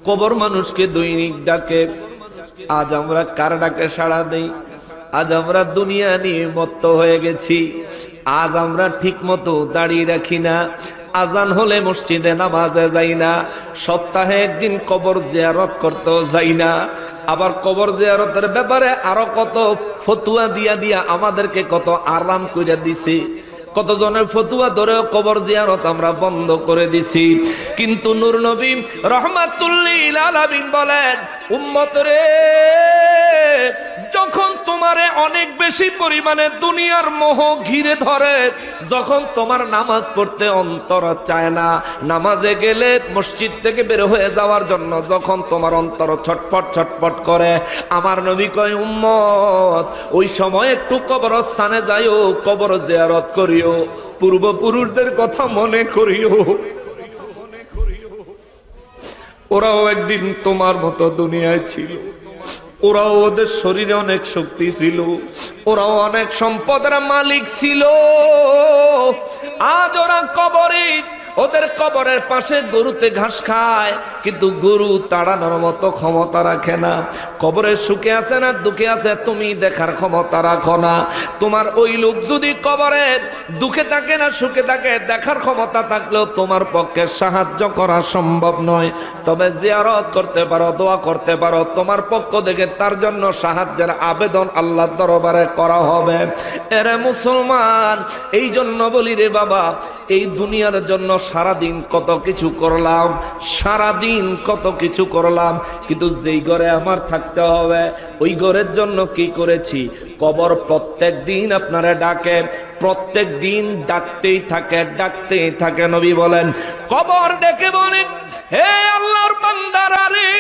কবর মানুষকে দৈনিক ডাকে। আজ আমরা কার ডাকে সাড়া দেই? আজ আমরা দুনিয়া নিয়ে মত্ত হয়ে গেছি। আজ আমরা ঠিক মতো দাঁড়িয়ে রাখি না। আজান হলে মসজিদে নামাজে যাই না। সপ্তাহে একদিন কবর জিয়ারত করতেও যাই না। আবার কবর জিয়ারতের ব্যাপারে আরো কত ফতুয়া দিয়া আমাদেরকে কত আরাম করে দিছে। কতজনের ফতুয়া ধরেও কবর জিয়ারত আমরা বন্ধ করে দিছি। কিন্তু নূর নবী রাহমাতুল্লিল আলামিন বলেন, উম্মত রে, যখন তোমারে অনেক বেশি পরিমাণে দুনিয়ার মোহ ঘিরে ধরে, যখন তোমার নামাজ পড়তে অন্তর চায় না, নামাজে গেলে মসজিদ থেকে বের হয়ে যাওয়ার জন্য যখন তোমার অন্তর ছটফট ছটফট করে, আমার নবী কয়, উম্মত, ওই সময় একটু কবরস্থানে যাইও, কবর জিয়ারত করিও, পূর্বপুরুষদের কথা মনে করিও। ওরাও একদিন তোমার মতো দুনিয়ায় ছিল। ওরাও ওদের শরীরে অনেক শক্তি ছিল, ওরাও অনেক সম্পদের মালিক ছিল। আজ ওরা কবরে, ওদের কবরের পাশে গরুতে ঘাস খায়, কিন্তু গরু তাড়ানোর মতো ক্ষমতা রাখে না। কবরের সুখে আছে না দুঃখে আছে তুমি দেখার ক্ষমতা রাখো না। তোমার ওই লোক যদি কবরে দুঃখে থাকে না সুখে থাকে, দেখার ক্ষমতা থাকলেও তোমার পক্ষে সাহায্য করা সম্ভব নয়। তবে জিয়ারত করতে পারো, দোয়া করতে পারো, তোমার পক্ষ থেকে তার জন্য সাহায্যের আবেদন আল্লাহর দরবারে করা হবে। এরে মুসলমান, এই জন্য বলি রে বাবা, এই দুনিয়ার জন্য সারাদিন কত কিছু করলাম, সারাদিন কত কিছু করলাম, কিন্তু যেই ঘরে আমার থাকতে হবে ওই ঘরের জন্য কি করেছি? কবর প্রত্যেক দিন আপনারা ডাকে, প্রত্যেক দিন ডাকতেই থাকে, ডাকতেই থাকে। নবী বলেন, কবর ডেকে বলেন, হে আল্লাহর বান্দারা রে,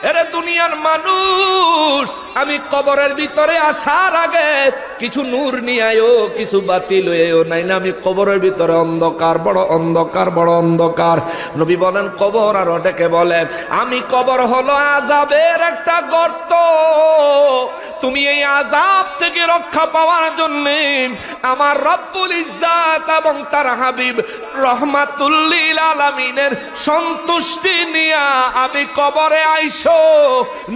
এরে দুনিয়ার মানুষ, আমি কবরের ভিতরে আসার আগে কিছু নূর নিয়ে আয়ো, কিছু বাতি লয়ে আয়ো, নাই না আমি কবরের ভিতরে অন্ধকার, বড় অন্ধকার, বড় অন্ধকার। নবী বলেন, কবর আরো ডেকে বলে, আমি কবর হলো আযাবের একটা গর্ত। তুমি এই আযাব থেকে রক্ষা পাওয়ার জন্য আমার রব্বুল ইজ্জাত এবং তার হাবিব রাহমাতুল্লিল আলামিনের সন্তুষ্টি নিয়া আমি কবরে আইসো,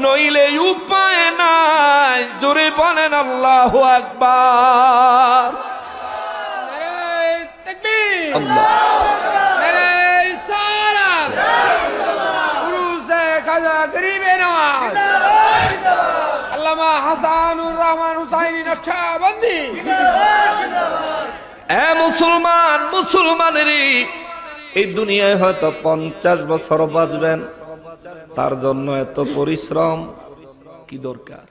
নইলে উপায় নাই। জোরে বলেন আল্লাহু আকবার। আল্লামা হাসানুর রহমান হুসাইনি নকশবন্দি। এ মুসলমান, মুসলমানেরই এই দুনিয়ায় হয়তো 50 বছর বাঁচবেন, তার জন্য এত পরিশ্রম কি দরকার?